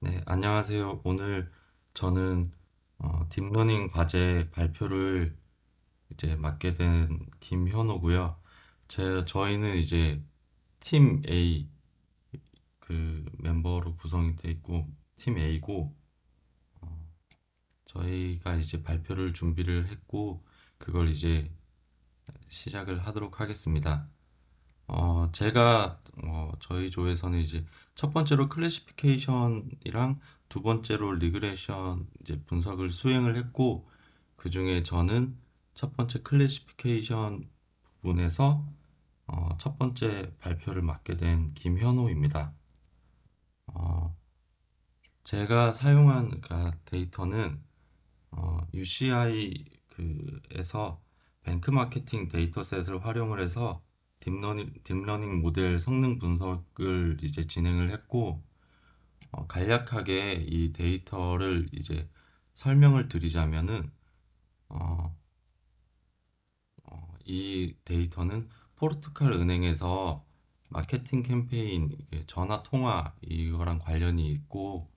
네, 안녕하세요. 오늘 저는 딥러닝 과제 발표를 이제 맡게 된 김현호고요. 저희는 이제 팀 A 그 멤버로 구성이 돼 있고 팀 A고 저희가 이제 발표를 준비를 했고 그걸 이제 시작을 하도록 하겠습니다. 저희 조에서는 이제 첫 번째로 클래시피케이션이랑 두 번째로 리그레션 이제 분석을 수행을 했고, 그 중에 저는 첫 번째 클래시피케이션 부분에서 첫 번째 발표를 맡게 된 김현호입니다. 어, 제가 사용한 데이터는 UCI 그에서 뱅크마케팅 데이터셋을 활용을 해서 딥러닝 모델 성능 분석을 이제 진행을 했고, 간략하게 이 데이터를 이제 설명을 드리자면은 어, 이 데이터는 포르투갈 은행에서 마케팅 캠페인 이게 전화 통화 이거랑 관련이 있고,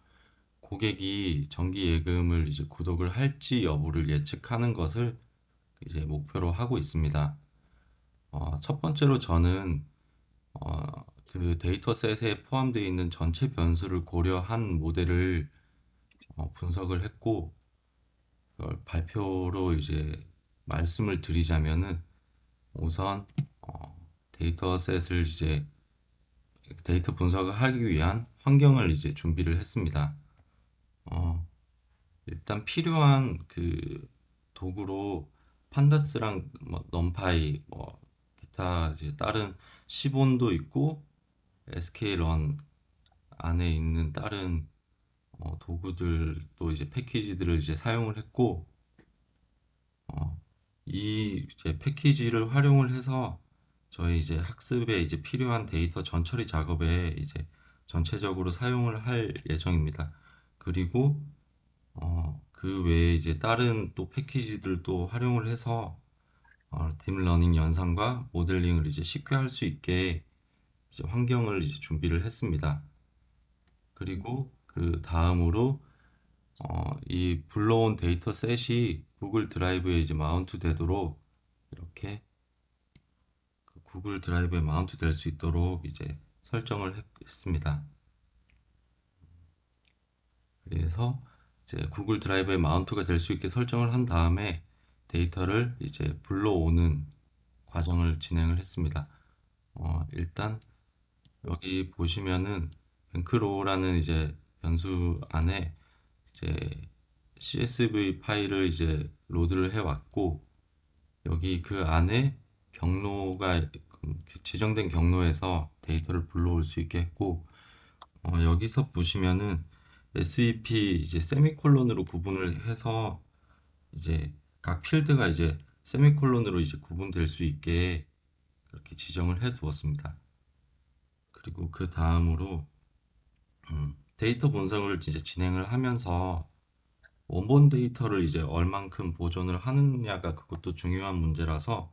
고객이 정기 예금을 이제 구독을 할지 여부를 예측하는 것을 이제 목표로 하고 있습니다. 첫 번째로 저는 어, 그 데이터셋에 포함되어 있는 전체 변수를 고려한 모델을 분석을 했고, 그걸 발표로 이제 말씀을 드리자면은 우선 데이터셋을 이제 데이터 분석을 하기 위한 환경을 이제 준비를 했습니다. 어, 일단 필요한 그 도구로 판다스랑 뭐 넘파이 뭐 기타 이제 다른 시본도 있고 SK런 안에 있는 다른 도구들도 이제 패키지들을 이제 사용을 했고 이 이제 패키지를 활용을 해서 저희 이제 학습에 이제 필요한 데이터 전처리 작업에 이제 전체적으로 사용을 할 예정입니다. 그리고 그 외에 이제 다른 또 패키지들도 활용을 해서 딥러닝 연산과 모델링을 이제 쉽게 할 수 있게 이제 환경을 이제 준비를 했습니다. 그리고 그 다음으로 이 불러온 데이터셋이 구글 드라이브에 이제 마운트 되도록 이렇게 그 구글 드라이브에 마운트 될 수 있도록 이제 설정을 했습니다. 그래서 이제 구글 드라이브에 마운트가 될 수 있게 설정을 한 다음에 데이터를 이제 불러오는 과정을 진행을 했습니다. 일단 여기 보시면은 뱅크로우라는 이제 변수 안에 이제 CSV 파일을 이제 로드를 해왔고, 여기 그 안에 경로가 지정된 경로에서 데이터를 불러올 수 있게 했고, 여기서 보시면은 SEP 이제 세미콜론으로 구분을 해서 이제 각 필드가 이제 세미콜론으로 이제 구분될 수 있게 그렇게 지정을 해 두었습니다. 그리고 그 다음으로 데이터 분석을 이제 진행을 하면서 원본 데이터를 이제 얼만큼 보존을 하느냐가 그것도 중요한 문제라서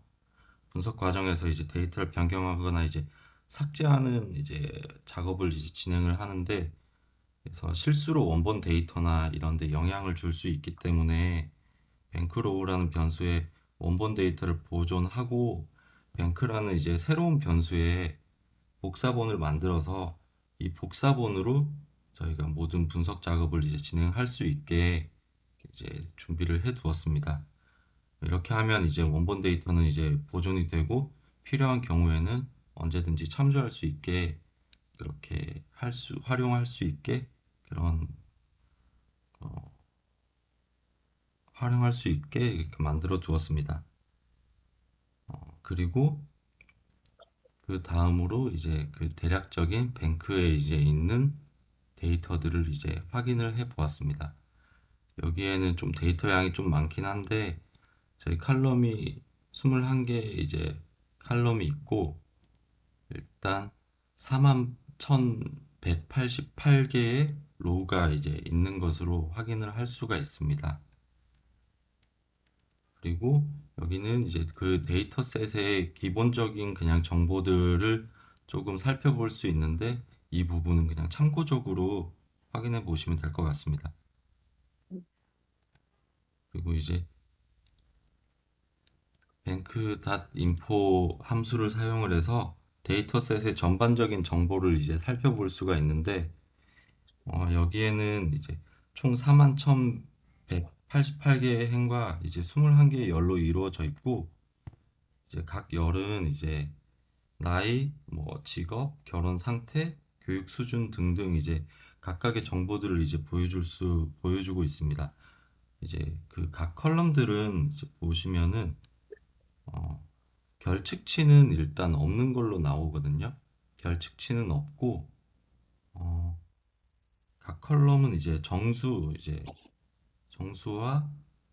분석 과정에서 이제 데이터를 변경하거나 이제 삭제하는 이제 작업을 이제 진행을 하는데, 그래서 실수로 원본 데이터나 이런 데 영향을 줄 수 있기 때문에 뱅크로우라는 변수에 원본 데이터를 보존하고, 뱅크라는 이제 새로운 변수에 복사본을 만들어서 이 복사본으로 저희가 모든 분석 작업을 이제 진행할 수 있게 이제 준비를 해 두었습니다. 이렇게 하면 이제 원본 데이터는 이제 보존이 되고 필요한 경우에는 언제든지 참조할 수 있게 그렇게 활용할 수 있게 그런 활용할 수 있게 이렇게 만들어 두었습니다. 그리고 그 다음으로 이제 그 대략적인 뱅크에 이제 있는 데이터들을 이제 확인을 해 보았습니다. 여기에는 좀 데이터 양이 좀 많긴 한데 저희 칼럼이 21개 이제 칼럼이 있고, 일단 41,188개의 로우가 이제 있는 것으로 확인을 할 수가 있습니다. 그리고 여기는 이제 그 데이터셋의 기본적인 그냥 정보들을 조금 살펴볼 수 있는데, 이 부분은 그냥 참고적으로 확인해 보시면 될 것 같습니다. 그리고 이제 bank.info 함수를 사용을 해서 데이터셋의 전반적인 정보를 이제 살펴볼 수가 있는데, 여기에는 이제 총 41,188개의 행과 이제 21개의 열로 이루어져 있고, 이제 각 열은 이제 나이, 뭐 직업, 결혼 상태, 교육 수준 등등 이제 각각의 정보들을 이제 보여주고 있습니다. 이제 그 각 컬럼들은 이제 보시면은 결측치는 일단 없는 걸로 나오거든요. 결측치는 없고, 어, 각 컬럼은 이제 정수와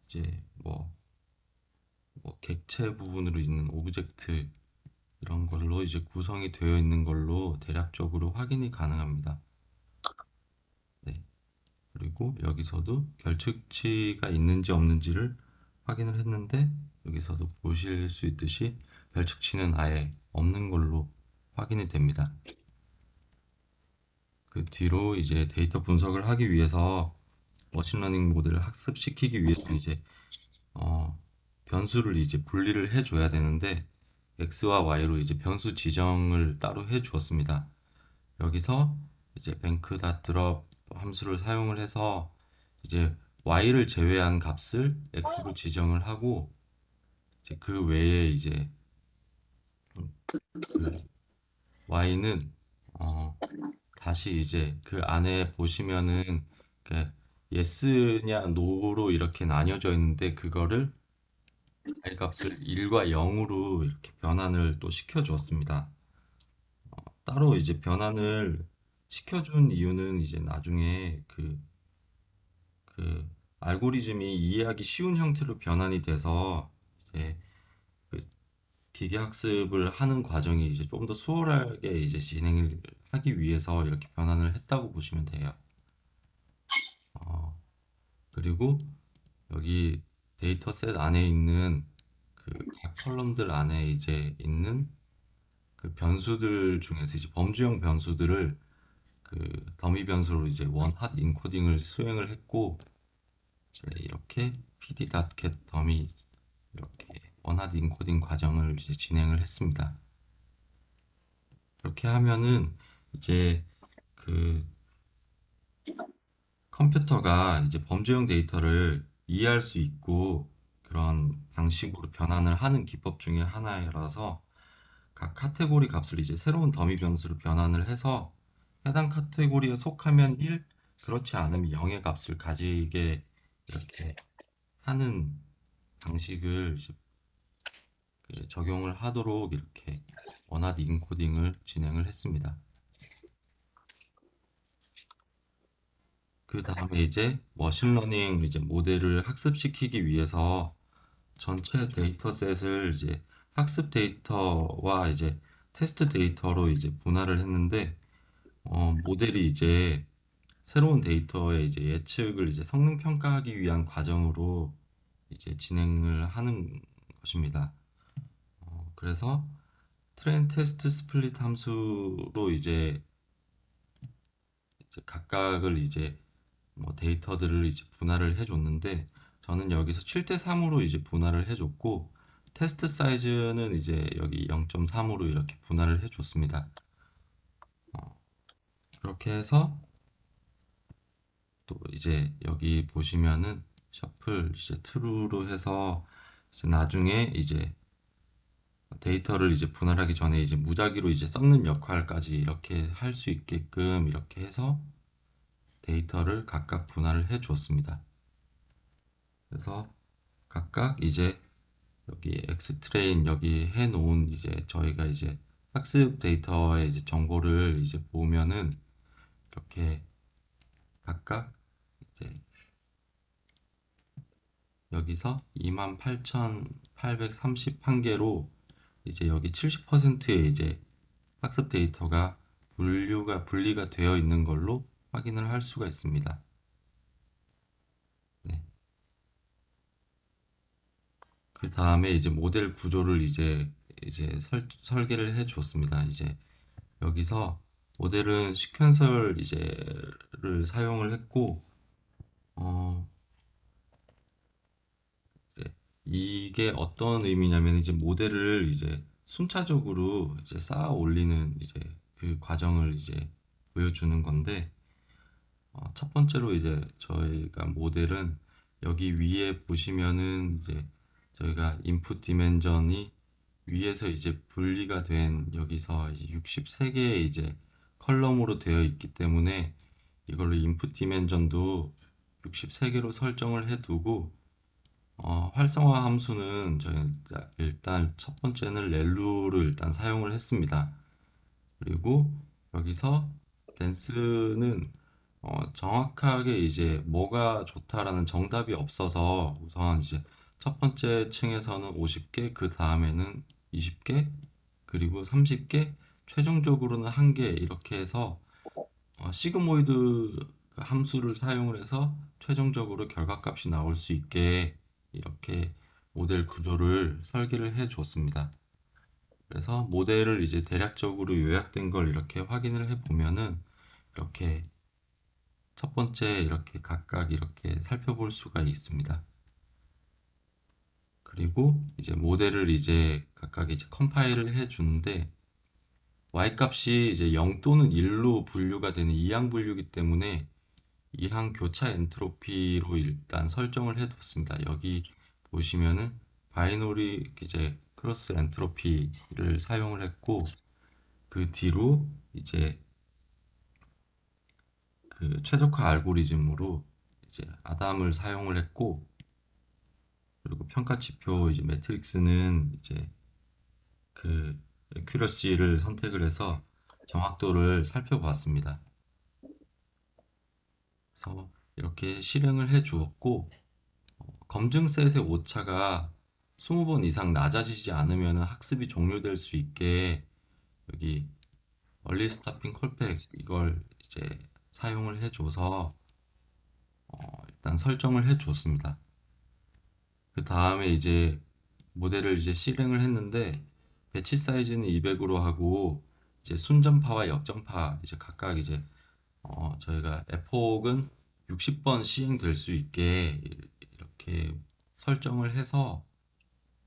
이제 뭐 객체 부분으로 있는 오브젝트 이런 걸로 이제 구성이 되어 있는 걸로 대략적으로 확인이 가능합니다. 네. 그리고 여기서도 결측치가 있는지 없는지를 확인을 했는데, 여기서도 보실 수 있듯이 결측치는 아예 없는 걸로 확인이 됩니다. 그 뒤로 이제 데이터 분석을 하기 위해서 머신러닝 모델을 학습시키기 위해서는 이제 변수를 이제 분리를 해줘야 되는데, x와 y로 이제 변수 지정을 따로 해 주었습니다. 여기서 이제 bank.drop 함수를 사용을 해서 이제 y를 제외한 값을 x로 지정을 하고, 이제 그 외에 이제 그 y는 다시 이제 그 안에 보시면은 그 yes냐 no로 이렇게 나뉘어져 있는데, 그거를 y 값을 1과 0으로 이렇게 변환을 또 시켜 주었습니다. 따로 이제 변환을 시켜준 이유는 이제 나중에 그 알고리즘이 이해하기 쉬운 형태로 변환이 돼서 이제 그 기계 학습을 하는 과정이 이제 좀 더 수월하게 이제 진행을 하기 위해서 이렇게 변환을 했다고 보시면 돼요. 그리고 여기 데이터셋 안에 있는 그 각 컬럼들 안에 이제 있는 그 변수들 중에서 이제 범주형 변수들을 그 더미 변수로 이제 원핫 인코딩을 수행을 했고, 이렇게 pd.get 더미 이렇게 원핫 인코딩 과정을 이제 진행을 했습니다. 그렇게 하면은 이제 그 컴퓨터가 이제 범죄형 데이터를 이해할 수 있고, 그런 방식으로 변환을 하는 기법 중에 하나라서 각 카테고리 값을 이제 새로운 더미 변수로 변환을 해서 해당 카테고리에 속하면 1, 그렇지 않으면 0의 값을 가지게 이렇게 하는 방식을 이제 적용을 하도록 이렇게 원하드 인코딩을 진행을 했습니다. 그 다음에 이제 머신러닝 이제 모델을 학습시키기 위해서 전체 데이터셋을 이제 학습 데이터와 이제 테스트 데이터로 이제 분할을 했는데, 모델이 이제 새로운 데이터의 이제 예측을 이제 성능 평가하기 위한 과정으로 이제 진행을 하는 것입니다. 그래서 트레인 테스트 스플릿 함수로 이제 각각을 이제 뭐 데이터들을 이제 분할을 해줬는데, 저는 여기서 7대 3으로 이제 분할을 해줬고, 테스트 사이즈는 이제 여기 0.3으로 이렇게 분할을 해줬습니다. 그렇게 해서 또 이제 여기 보시면은 셔플 이제 true로 해서 이제 나중에 이제 데이터를 이제 분할하기 전에 이제 무작위로 이제 섞는 역할까지 이렇게 할 수 있게끔 이렇게 해서 데이터를 각각 분할을 해 주었습니다. 그래서 각각 이제 여기 엑스트레인 여기 해 놓은 이제 저희가 이제 학습 데이터의 이제 정보를 이제 보면은 이렇게 각각 이제 여기서 28,831개로 이제 여기 70%의 이제 학습 데이터가 분리가 되어 있는 걸로 확인을 할 수가 있습니다. 네. 그 다음에 이제 모델 구조를 이제 설계를 해 주었습니다. 이제 여기서 모델은 시퀀셜 이제로 모델을 사용을 했고, 어, 이제 이게 어떤 의미냐면 이제 모델을 이제 순차적으로 이제 쌓아 올리는 이제 그 과정을 이제 보여주는 건데, 첫 번째로 이제 저희가 모델은 여기 위에 보시면은 이제 저희가 인풋 디멘전이 위에서 이제 분리가 된 여기서 63개의 이제 컬럼으로 되어 있기 때문에 이걸로 인풋 디멘전도 63개로 설정을 해 두고, 활성화 함수는 저희 일단 첫 번째는 렐루를 일단 사용을 했습니다. 그리고 여기서 댄스는 정확하게 이제 뭐가 좋다라는 정답이 없어서 우선 이제 첫 번째 층에서는 50개, 그 다음에는 20개, 그리고 30개, 최종적으로는 1개 이렇게 해서 시그모이드 함수를 사용을 해서 최종적으로 결과값이 나올 수 있게 이렇게 모델 구조를 설계를 해 줬습니다. 그래서 모델을 이제 대략적으로 요약된 걸 이렇게 확인을 해 보면은 이렇게 첫 번째 이렇게 각각 이렇게 살펴볼 수가 있습니다. 그리고 이제 모델을 이제 각각 이제 컴파일을 해 주는데 y 값이 이제 0 또는 1로 분류가 되는 이항 분류이기 때문에 이항 교차 엔트로피로 일단 설정을 해 뒀습니다. 여기 보시면은 바이너리 이제 크로스 엔트로피를 사용을 했고, 그 뒤로 이제 그 최적화 알고리즘으로 이제 아담을 사용을 했고, 그리고 평가 지표 이제 매트릭스는 이제 그 액큐러시를 선택을 해서 정확도를 살펴보았습니다. 그래서 이렇게 실행을 해 주었고, 검증 셋의 오차가 20번 이상 낮아지지 않으면 학습이 종료될 수 있게 여기 얼리 스타핑 콜백 이걸 이제 사용을 해줘서 일단 설정을 해줬습니다. 그 다음에 이제 모델을 이제 실행을 했는데 배치 사이즈는 200으로 하고 이제 순전파와 역전파 이제 각각 이제 저희가 에폭은 60번 시행될 수 있게 이렇게 설정을 해서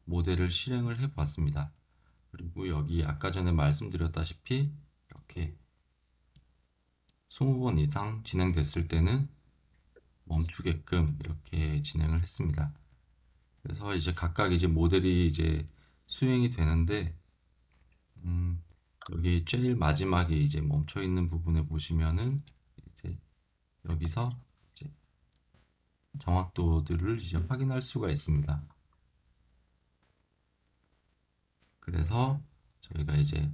모델을 실행을 해 봤습니다. 그리고 여기 아까 전에 말씀드렸다시피 이렇게 20번 이상 진행됐을 때는 멈추게끔 이렇게 진행을 했습니다. 그래서 이제 각각 이제 모델이 이제 수행이 되는데, 음, 여기 제일 마지막에 이제 멈춰 있는 부분에 보시면은 이제 여기서 이제 정확도들을 이제 확인할 수가 있습니다. 그래서 저희가 이제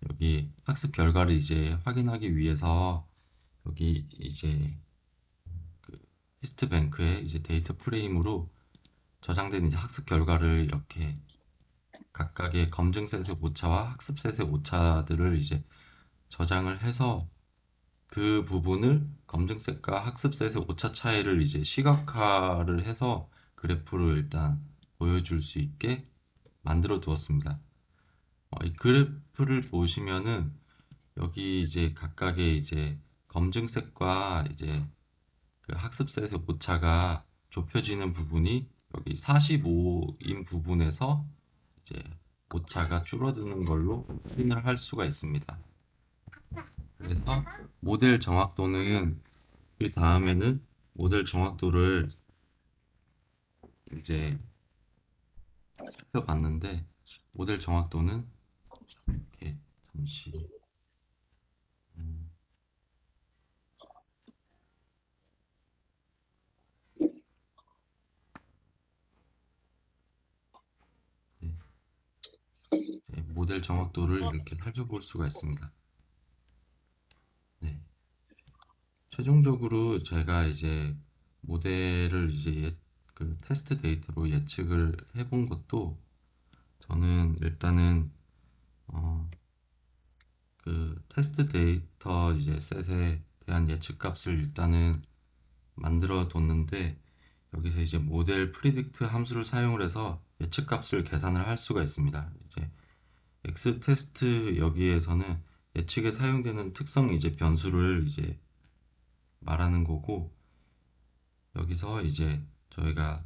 여기 학습 결과를 이제 확인하기 위해서 여기 이제 히스트뱅크에 이제 데이터 프레임으로 저장된 이제 학습 결과를 이렇게 각각의 검증셋의 오차와 학습셋의 오차들을 이제 저장을 해서 그 부분을 검증셋과 학습셋의 오차 차이를 이제 시각화를 해서 그래프로 일단 보여줄 수 있게 만들어 두었습니다. 이 그래프를 보시면은 여기 이제 각각의 이제 검증셋과 이제 그 학습셋의 오차가 좁혀지는 부분이 여기 45인 부분에서 이제 오차가 줄어드는 걸로 확인을 할 수가 있습니다. 그래서 모델 정확도는 그 다음에는 모델 정확도를 이제 살펴봤는데 모델 정확도는 이렇게 잠시 네, 모델 정확도를 이렇게 살펴볼 수가 있습니다. 네. 최종적으로 제가 이제 모델을 이제 그 테스트 데이터로 예측을 해본 것도 저는 일단은 어, 그 테스트 데이터 이제 셋에 대한 예측값을 일단은 만들어 뒀는데 여기서 이제 모델 프리딕트 함수를 사용을 해서 예측값을 계산을 할 수가 있습니다. 이제 X 테스트 여기에서는 예측에 사용되는 특성 이제 변수를 이제 말하는 거고, 여기서 이제 저희가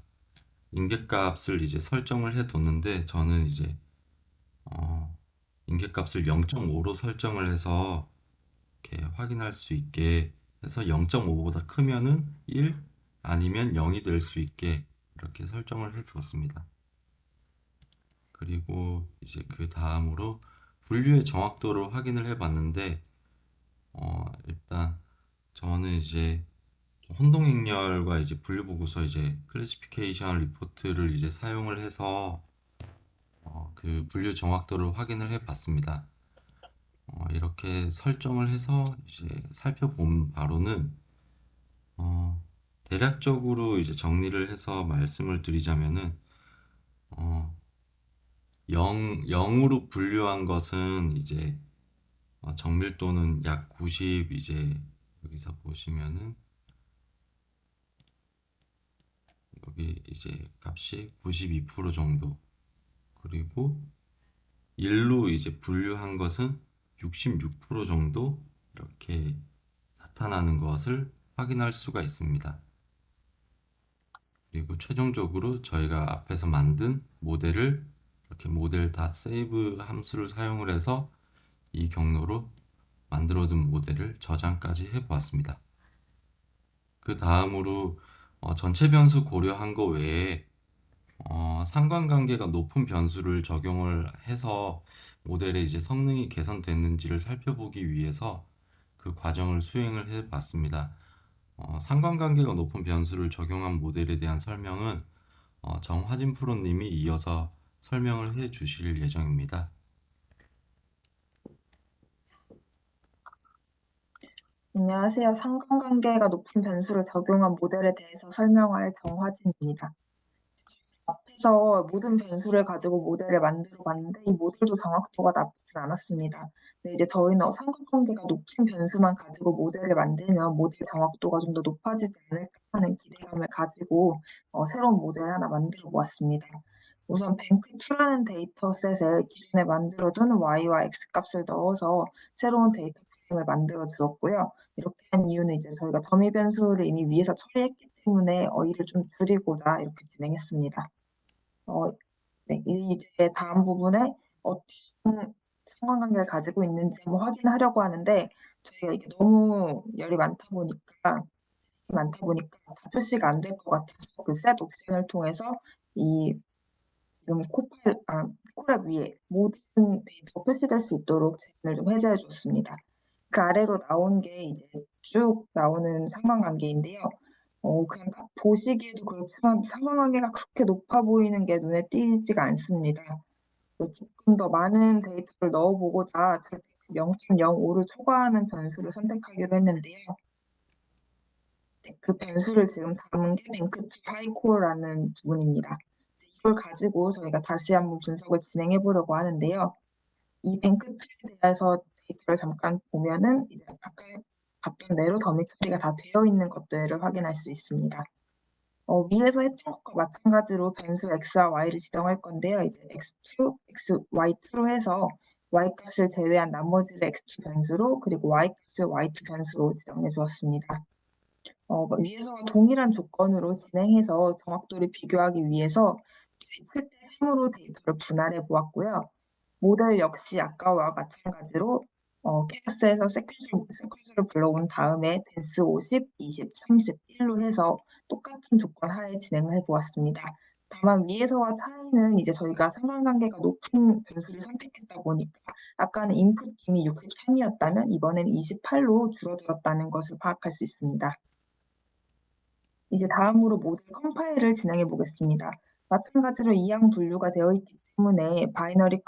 인계값을 이제 설정을 해 뒀는데, 저는 이제 인계값을 0.5로 설정을 해서 이렇게 확인할 수 있게 해서 0.5보다 크면은 1 아니면 0이 될 수 있게 이렇게 설정을 해 두었습니다. 그리고 이제 그 다음으로 분류의 정확도를 확인을 해 봤는데, 일단 저는 이제 혼동행렬과 이제 분류보고서 이제 클래시피케이션 리포트를 이제 사용을 해서 그 분류 정확도를 확인을 해 봤습니다. 이렇게 설정을 해서 이제 살펴본 바로는 대략적으로 이제 정리를 해서 말씀을 드리자면은 0으로 분류한 것은 이제 정밀도는 약 90, 이제 여기서 보시면은 여기 이제 값이 92% 정도, 그리고 1로 이제 분류한 것은 66% 정도 이렇게 나타나는 것을 확인할 수가 있습니다. 그리고 최종적으로 저희가 앞에서 만든 모델을 이렇게 모델 닷 세이브 함수를 사용을 해서 이 경로로 만들어둔 모델을 저장까지 해보았습니다. 그 다음으로 전체 변수 고려한 거 외에 상관관계가 높은 변수를 적용을 해서 모델의 이제 성능이 개선됐는지를 살펴보기 위해서 그 과정을 수행을 해 봤습니다. 상관관계가 높은 변수를 적용한 모델에 대한 설명은 정화진 프로님이 이어서 설명을 해 주실 예정입니다. 안녕하세요. 상관관계가 높은 변수를 적용한 모델에 대해서 설명할 정화진입니다. 앞에서 모든 변수를 가지고 모델을 만들어 봤는데 이 모델도 정확도가 나쁘진 않았습니다. 근데 이제 저희는 상관관계가 높은 변수만 가지고 모델을 만들면 모델 정확도가 좀 더 높아지지 않을까 하는 기대감을 가지고 새로운 모델을 하나 만들어 보았습니다. 우선 뱅크2라는 데이터셋에 기존에 만들어둔 y와 x 값을 넣어서 새로운 데이터 프레임을 만들어 주었고요. 이렇게 한 이유는 이제 저희가 더미 변수를 이미 위에서 처리했기 때문에 이를 좀 줄이고자 이렇게 진행했습니다. 어 네. 이제 다음 부분에 어떤 상관관계를 가지고 있는지 한번 확인하려고 하는데, 저희가 이게 너무 열이 많다 보니까 다 표시가 안 될 것 같아서 그 셋 옵션을 통해서 이 지금 코랩 위에 모든 데이터가 표시될 수 있도록 제한을 좀 해제해 줬습니다. 그 아래로 나온 게 이제 쭉 나오는 상관관계인데요. 그냥 딱 보시기에도 그렇지만 상관관계가 그렇게 높아 보이는 게 눈에 띄지가 않습니다. 조금 더 많은 데이터를 넣어 보고자 절대값 0.05를 초과하는 변수를 선택하기로 했는데요. 네, 그 변수를 지금 담은 게 뱅크2 하이코어라는 부분입니다. 이걸 가지고 저희가 다시 한번 분석을 진행해 보려고 하는데요. 이 뱅크2에 대해서 데이터를 잠깐 보면은 이제 아까 봤던 대로 더미 처리가 다 되어 있는 것들을 확인할 수 있습니다. 위에서 했던 것과 마찬가지로 변수 x와 y를 지정할 건데요. 이제 x2, y2로 해서 y 값을 제외한 나머지를 x2 변수로, 그리고 y 값을 y2 변수로 지정해 주었습니다. 위에서와 동일한 조건으로 진행해서 정확도를 비교하기 위해서 7대3으로 데이터를 분할해 보았고요. 모델 역시 아까와 마찬가지로 캐스에서 세퀀스를 불러온 다음에 댄스 50, 20, 30, 1로 해서 똑같은 조건 하에 진행을 해 보았습니다. 다만 위에서와 차이는 이제 저희가 상관관계가 높은 변수를 선택했다 보니까 아까는 인풋 빔이 63이었다면 이번에는 28로 줄어들었다는 것을 파악할 수 있습니다. 이제 다음으로 모델 컴파일을 진행해 보겠습니다. 마찬가지로 이항 분류가 되어 있기 때문에 바이너리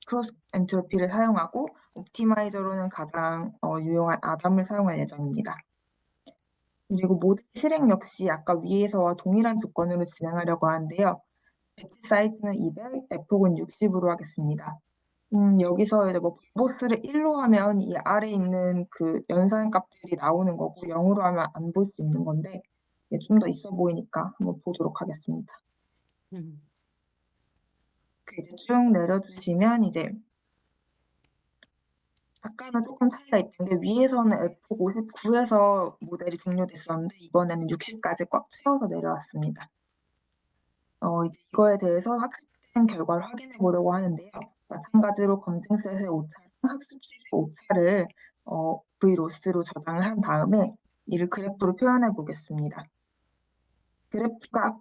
크로스 엔트로피를 사용하고 옵티마이저로는 가장 유용한 아담을 사용할 예정입니다. 그리고 모델 실행 역시 아까 위에서와 동일한 조건으로 진행하려고 하는데요. 배치 사이즈는 200, F폭은 60으로 하겠습니다. 여기서 이제 보스를 1로 하면 이 아래 있는 그 연산 값들이 나오는 거고 0으로 하면 안 볼 수 있는 건데 좀 더 있어 보이니까 한번 보도록 하겠습니다. 이제 쭉 내려주시면 이제 아까는 조금 차이가 있던 게 위에서는 F 59에서 모델이 종료됐었는데 이번에는 60까지 꽉 채워서 내려왔습니다. 이제 이거에 대해서 학습된 결과를 확인해 보려고 하는데요. 마찬가지로 검증셋의 오차랑 학습시세 오차를 V로스로 저장을 한 다음에 이를 그래프로 표현해 보겠습니다. 그래프가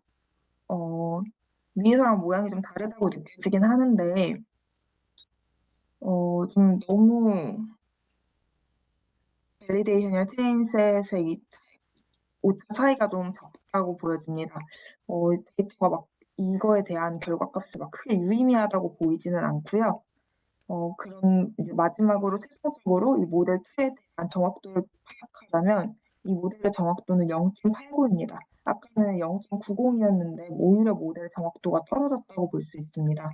위에서랑 모양이 좀 다르다고 느껴지긴 하는데 좀 너무 밸리데이션이랑 트레인셋의 이 오차 차이가 좀 적다고 보여집니다. 데이터가 막 이거에 대한 결과값이 막 크게 유의미하다고 보이지는 않고요. 그런 이제 마지막으로 최종적으로 이 모델 2에 대한 정확도를 파악하자면 이 모델의 정확도는 0.89입니다. 아까는 0.90이었는데 오히려 모델의 정확도가 떨어졌다고 볼 수 있습니다.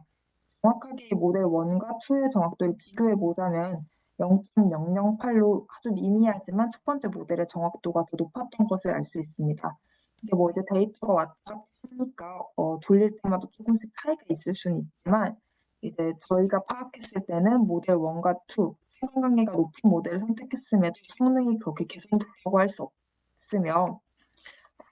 정확하게 이 모델 1과 2의 정확도를 비교해 보자면 0.008로 아주 미미하지만 첫 번째 모델의 정확도가 더 높았던 것을 알 수 있습니다. 이게 뭐 이제 데이터가 왔다 갔다 하니까 돌릴 때마다 조금씩 차이가 있을 수는 있지만 이제 저희가 파악했을 때는 모델 1과 2 생성관계가 높은 모델을 선택했음에도 성능이 그렇게 개선됐다고 할 수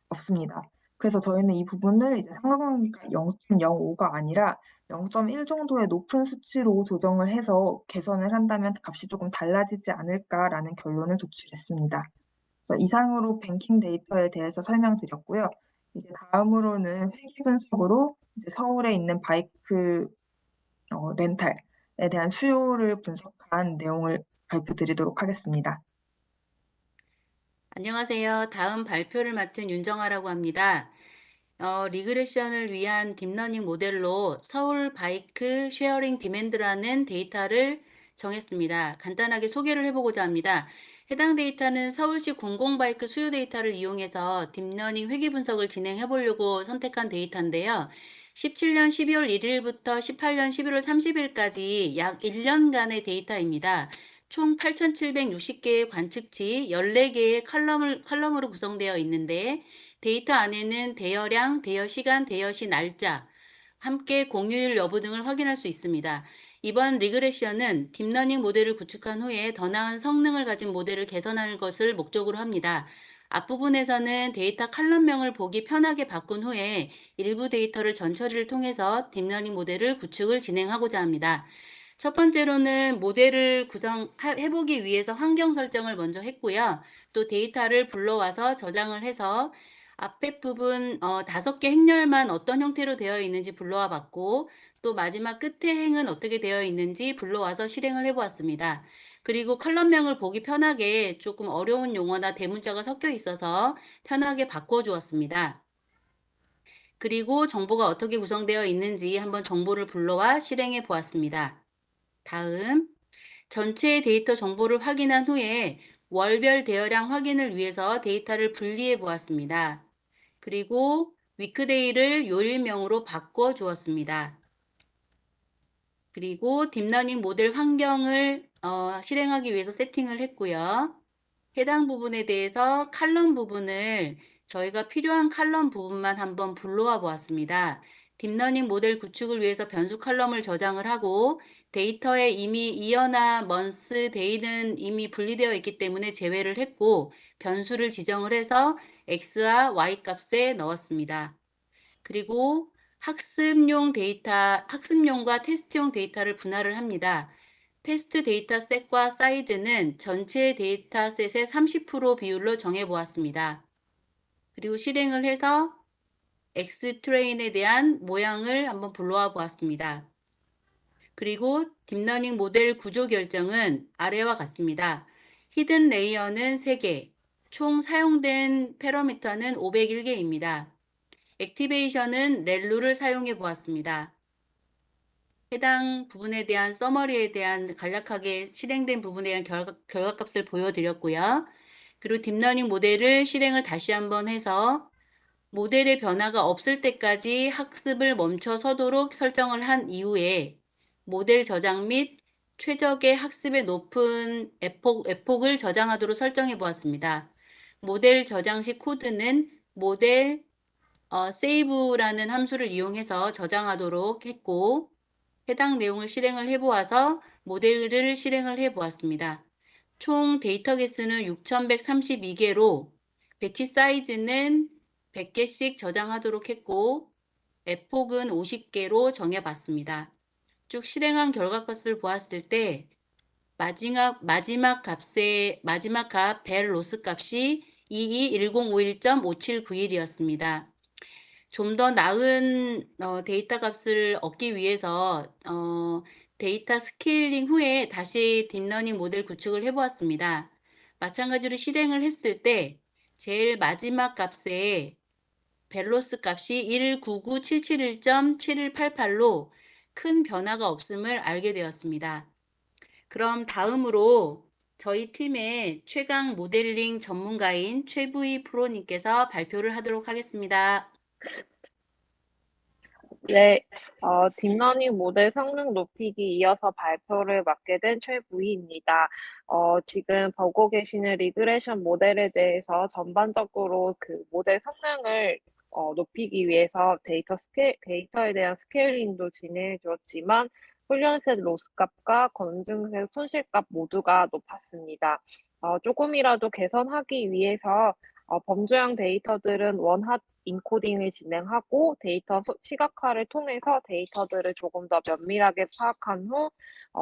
없습니다. 그래서 저희는 이 부분을 이제 상관관계가 0.05가 아니라 0.1 정도의 높은 수치로 조정을 해서 개선을 한다면 값이 조금 달라지지 않을까라는 결론을 도출했습니다. 그래서 이상으로 뱅킹 데이터에 대해서 설명드렸고요. 이제 다음으로는 회계 분석으로 이제 서울에 있는 바이크 렌탈에 대한 수요를 분석한 내용을 발표드리도록 하겠습니다. 안녕하세요. 다음 발표를 맡은 윤정아라고 합니다. 리그레션을 위한 딥러닝 모델로 서울 바이크 쉐어링 디맨드라는 데이터를 정했습니다. 간단하게 소개를 해보고자 합니다. 해당 데이터는 서울시 공공바이크 수요 데이터를 이용해서 딥러닝 회귀 분석을 진행해 보려고 선택한 데이터인데요. 17년 12월 1일부터 18년 11월 30일까지 약 1년간의 데이터입니다. 총 8,760개의 관측치 14개의 컬럼으로 구성되어 있는데 데이터 안에는 대여량, 대여시간, 대여시 날짜, 함께 공유율 여부 등을 확인할 수 있습니다. 이번 리그레션은 딥러닝 모델을 구축한 후에 더 나은 성능을 가진 모델을 개선하는 것을 목적으로 합니다. 앞부분에서는 데이터 컬럼명을 보기 편하게 바꾼 후에 일부 데이터를 전처리를 통해서 딥러닝 모델을 구축을 진행하고자 합니다. 첫 번째로는 모델을 구성해보기 위해서 환경 설정을 먼저 했고요. 또 데이터를 불러와서 저장을 해서 앞에 부분 5개 행렬만 어떤 형태로 되어 있는지 불러와 봤고 또 마지막 끝에 행은 어떻게 되어 있는지 불러와서 실행을 해보았습니다. 그리고 컬럼명을 보기 편하게 조금 어려운 용어나 대문자가 섞여 있어서 편하게 바꿔주었습니다. 그리고 정보가 어떻게 구성되어 있는지 한번 정보를 불러와 실행해 보았습니다. 다음, 전체 데이터 정보를 확인한 후에 월별 대여량 확인을 위해서 데이터를 분리해 보았습니다. 그리고 위크데이를 요일명으로 바꿔 주었습니다. 그리고 딥러닝 모델 환경을 실행하기 위해서 세팅을 했고요. 해당 부분에 대해서 칼럼 부분을 저희가 필요한 칼럼 부분만 한번 불러와 보았습니다. 딥러닝 모델 구축을 위해서 변수 칼럼을 저장을 하고 데이터에 이미 이어나 먼스, 데이는 이미 분리되어 있기 때문에 제외를 했고 변수를 지정을 해서 x와 y 값에 넣었습니다. 그리고 학습용과 테스트용 데이터를 분할을 합니다. 테스트 데이터셋과 사이즈는 전체 데이터셋의 30% 비율로 정해보았습니다. 그리고 실행을 해서 X트레인에 대한 모양을 한번 불러와 보았습니다. 그리고 딥러닝 모델 구조 결정은 아래와 같습니다. 히든 레이어는 3개, 총 사용된 패러미터는 501개입니다. 액티베이션은 렐루를 사용해 보았습니다. 해당 부분에 대한 서머리에 대한 간략하게 실행된 부분에 대한 결과값을 보여드렸고요. 그리고 딥러닝 모델을 실행을 다시 한번 해서 모델의 변화가 없을 때까지 학습을 멈춰서도록 설정을 한 이후에 모델 저장 및 최적의 학습의 높은 에폭을 저장하도록 설정해 보았습니다. 모델 저장 시 코드는 모델 save라는 함수를 이용해서 저장하도록 했고 해당 내용을 실행을 해보아서 모델을 실행을 해보았습니다. 총 데이터 개수는 6,132개로 배치 사이즈는 100개씩 저장하도록 했고 F폭은 50개로 정해봤습니다. 쭉 실행한 결과값을 보았을 때 마지막 값 벨 로스 값이 221051.5791이었습니다. 좀 더 나은 데이터 값을 얻기 위해서 데이터 스케일링 후에 다시 딥러닝 모델 구축을 해보았습니다. 마찬가지로 실행을 했을 때 제일 마지막 값에 벨로스 값이 199,771.7188로 큰 변화가 없음을 알게 되었습니다. 그럼 다음으로 저희 팀의 최강 모델링 전문가인 최부희 프로님께서 발표를 하도록 하겠습니다. 네, 딥러닝 모델 성능 높이기 이어서 발표를 맡게 된 최부희입니다. 지금 보고 계시는 리그레션 모델에 대해서 전반적으로 그 모델 성능을 높이기 위해서 데이터에 대한 스케일링도 진행해 주었지만 훈련셋 로스 값과 검증셋 손실값 모두가 높았습니다. 조금이라도 개선하기 위해서 범조형 데이터들은 원핫 인코딩을 진행하고 데이터 시각화를 통해서 데이터들을 조금 더 면밀하게 파악한 후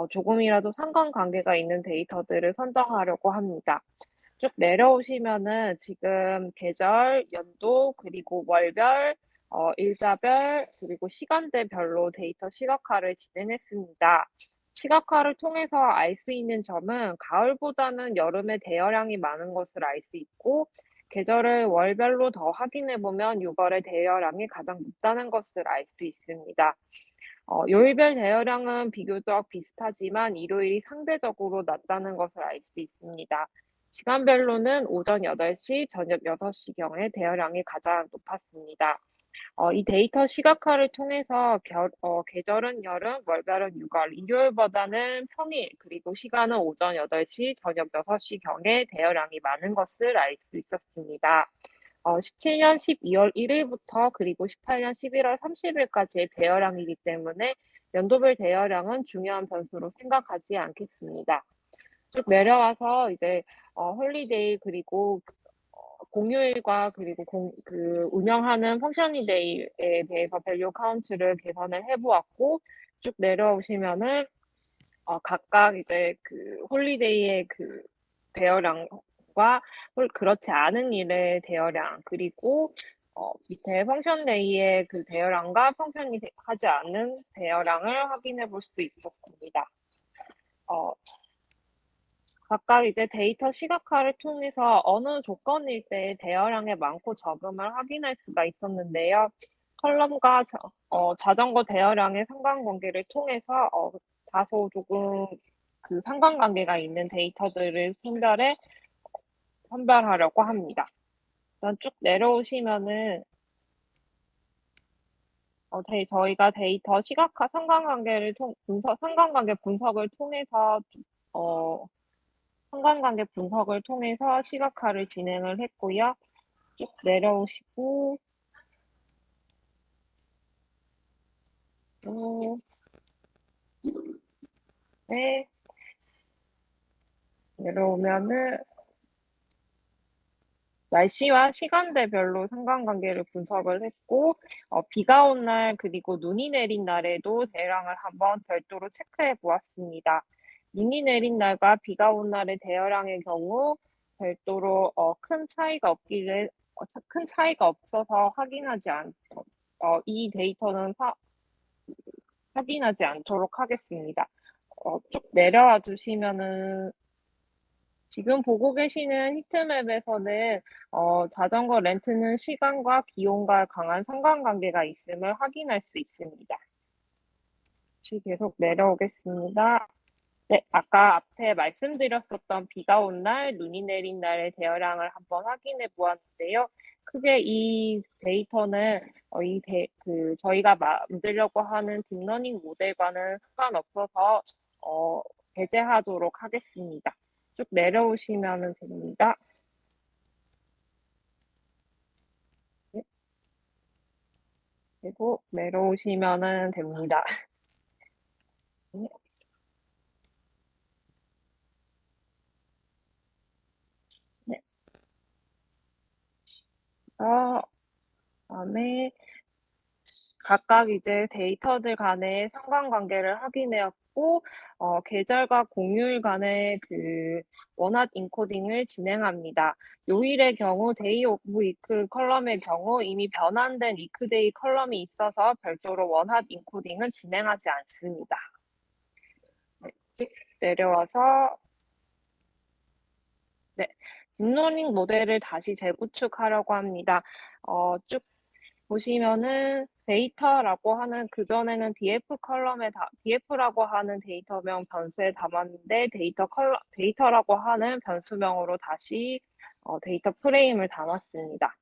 조금이라도 상관관계가 있는 데이터들을 선정하려고 합니다. 쭉 내려오시면은 지금 계절, 연도, 그리고 월별, 일자별, 그리고 시간대별로 데이터 시각화를 진행했습니다. 시각화를 통해서 알 수 있는 점은 가을보다는 여름에 대여량이 많은 것을 알 수 있고 계절을 월별로 더 확인해 보면 6월의 대여량이 가장 높다는 것을 알 수 있습니다. 요일별 대여량은 비교적 비슷하지만 일요일이 상대적으로 낮다는 것을 알 수 있습니다. 시간별로는 오전 8시, 저녁 6시경에 대여량이 가장 높았습니다. 이 데이터 시각화를 통해서 계절은 여름, 월별은 6월, 일요일보다는 평일, 그리고 시간은 오전 8시, 저녁 6시경에 대여량이 많은 것을 알 수 있었습니다. 17년 12월 1일부터 그리고 18년 11월 30일까지의 대여량이기 때문에 연도별 대여량은 중요한 변수로 생각하지 않겠습니다. 쭉 내려와서 이제 홀리데이 그리고 공휴일과 그리고 운영하는 펑셔니데이에 대해서 밸류 카운트를 계산을 해보았고 쭉 내려오시면은 각각 이제 그 홀리데이의 그 대여량과 그렇지 않은 일의 대여량 그리고 밑에 펑션데이의 그 대여량과 펑션이 하지 않은 대여량을 확인해 볼 수 있었습니다. 각각 이제 데이터 시각화를 통해서 어느 조건일 때 대여량의 많고 적음을 확인할 수가 있었는데요. 컬럼과 자전거 대여량의 상관관계를 통해서 다소 조금 그 상관관계가 있는 데이터들을 선별하려고 합니다. 일단 쭉 내려오시면은 저희가 데이터 시각화 상관관계 분석을 통해서 상관관계 분석을 통해서 시각화를 진행을 했고요. 쭉 내려오시고 네, 내려오면은 날씨와 시간대별로 상관관계를 분석을 했고 비가 온 날 그리고 눈이 내린 날에도 대여량을 한번 별도로 체크해 보았습니다. 눈이 내린 날과 비가 온 날의 대여량의 경우 별도로 큰 차이가 없어서 이 데이터는 확인하지 않도록 하겠습니다. 쭉 내려와 주시면은 지금 보고 계시는 히트맵에서는 자전거 렌트는 시간과 기온과 강한 상관관계가 있음을 확인할 수 있습니다. 다시 계속 내려오겠습니다. 네, 아까 앞에 말씀드렸었던 비가 온 날, 눈이 내린 날의 대여량을 한번 확인해 보았는데요. 크게 이 데이터는 저희가 만들려고 하는 딥러닝 모델과는 상관없어서 배제하도록 하겠습니다. 쭉 내려오시면 됩니다. 네. 그리고 내려오시면 됩니다. 네. 다음에 각각 이제 데이터들 간의 상관관계를 확인하였고, 계절과 공휴일 간의 그 원핫 인코딩을 진행합니다. 요일의 경우 데이 오브 위크 컬럼의 경우 이미 변환된 위크데이 컬럼이 있어서 별도로 원핫 인코딩을 진행하지 않습니다. 네, 쭉 내려와서 네, 딥러닝 모델을 다시 재구축하려고 합니다. 쭉 보시면은 데이터라고 하는 그전에는 DF라고 하는 데이터명 변수에 담았는데 데이터라고 하는 변수명으로 다시 데이터 프레임을 담았습니다.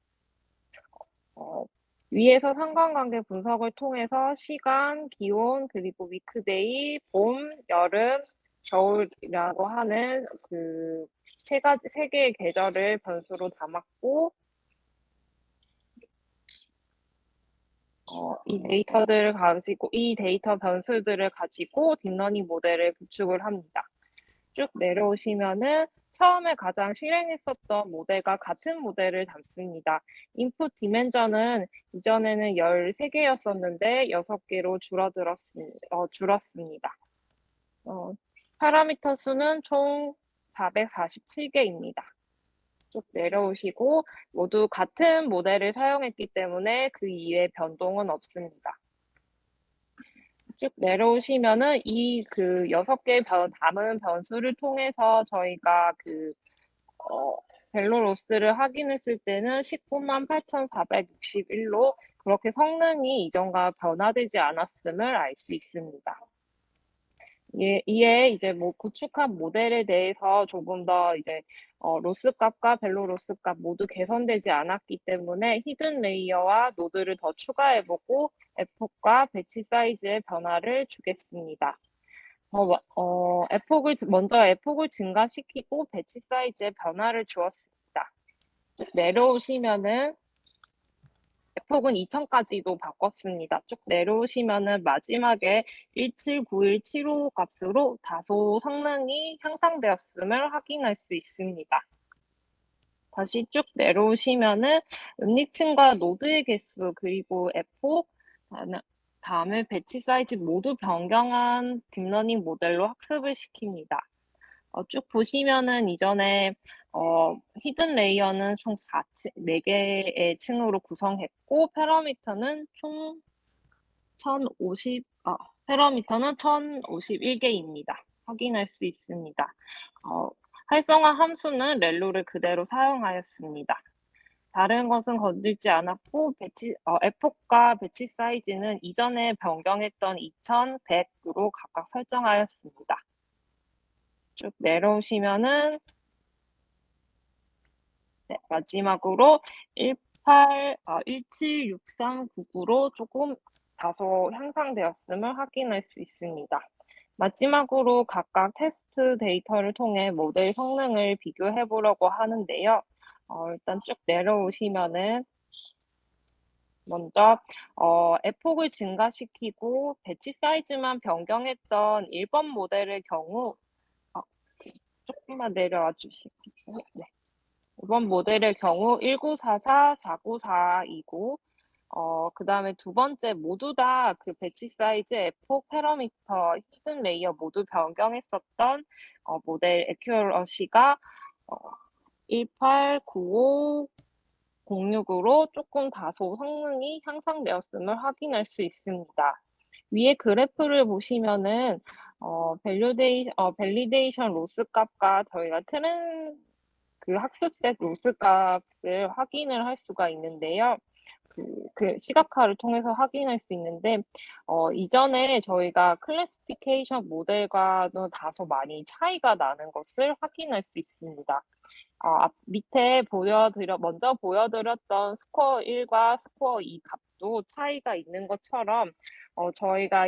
위에서 상관관계 분석을 통해서 시간, 기온, 그리고 위크데이, 봄, 여름, 겨울이라고 하는 그 세 개의 계절을 변수로 담았고, 이 데이터 변수들을 가지고 딥러닝 모델을 구축을 합니다. 쭉 내려오시면은 처음에 가장 실행했었던 모델과 같은 모델을 담습니다. 인풋 디멘전은 이전에는 13개였었는데 6개로 줄었습니다. 파라미터 수는 총 447개입니다. 쭉 내려오시고 모두 같은 모델을 사용했기 때문에 그 이외에 변동은 없습니다. 쭉 내려오시면은 이 그 6개 담은 변수를 통해서 저희가 벨로 로스를 확인했을 때는 198,461로 그렇게 성능이 이전과 변화되지 않았음을 알 수 있습니다. 이에 이제 구축한 모델에 대해서 조금 더 이제 로스 값과 벨로 로스 값 모두 개선되지 않았기 때문에 히든 레이어와 노드를 더 추가해보고 에폭과 배치 사이즈의 변화를 주겠습니다. 먼저 에폭을 증가시키고 배치 사이즈의 변화를 주었습니다. 내려오시면은 에폭은 2000까지도 바꿨습니다. 쭉 내려오시면은 마지막에 179175 값으로 다소 성능이 향상되었음을 확인할 수 있습니다. 다시 쭉 내려오시면은 은닉층과 노드의 개수 그리고 에폭 다음에 배치 사이즈 모두 변경한 딥러닝 모델로 학습을 시킵니다. 쭉 보시면은 이전에 히든 레이어는 총 4개의 층으로 구성했고 패러미터는 총 1051개입니다. 확인할 수 있습니다. 활성화 함수는 렐로를 그대로 사용하였습니다. 다른 것은 건들지 않았고 에폭과 배치 사이즈는 이전에 변경했던 2100으로 각각 설정하였습니다. 쭉 내려오시면은 네, 마지막으로 176399로 조금 다소 향상되었음을 확인할 수 있습니다. 마지막으로 각각 테스트 데이터를 통해 모델 성능을 비교해 보려고 하는데요. 일단 쭉 내려오시면은 먼저 에폭을 증가시키고 배치 사이즈만 변경했던 1번 모델의 경우 조금만 내려와 주시겠어요? 네. 이번 모델의 경우 1944-4942이고 그 다음에 두 번째 모두 다 그 배치 사이즈, 에폭, 패러미터, 히든 레이어 모두 변경했었던 모델 애큐러시가 1895060으로 조금 다소 성능이 향상되었음을 확인할 수 있습니다. 위에 그래프를 보시면은 밸리데이션 로스 값과 저희가 학습셋 로스 값을 확인을 할 수가 있는데요. 그 시각화를 통해서 확인할 수 있는데 이전에 저희가 클래시피케이션 모델과는 다소 많이 차이가 나는 것을 확인할 수 있습니다. 밑에 먼저 보여드렸던 스코어 1과 스코어 2 값도 차이가 있는 것처럼 저희가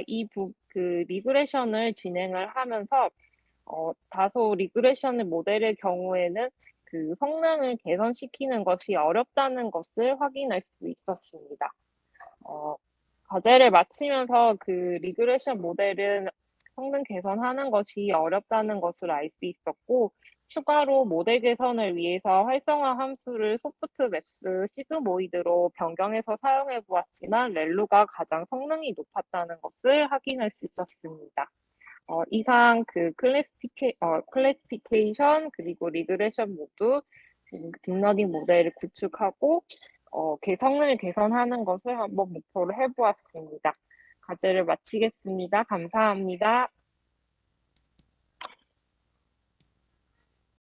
리그레션을 진행을 하면서 다소 리그레션 모델의 경우에는 그 성능을 개선시키는 것이 어렵다는 것을 확인할 수 있었습니다. 과제를 마치면서 그 리그레션 모델은 성능 개선하는 것이 어렵다는 것을 알 수 있었고, 추가로 모델 개선을 위해서 활성화 함수를 소프트맥스 시그모이드로 변경해서 사용해 보았지만 렐로가 가장 성능이 높았다는 것을 확인할 수 있었습니다. 이상 그 클래시피케이션 그리고 리그레션 모두 딥러닝 모델을 구축하고 성능을 개선하는 것을 한번 목표로 해보았습니다. 과제를 마치겠습니다. 감사합니다.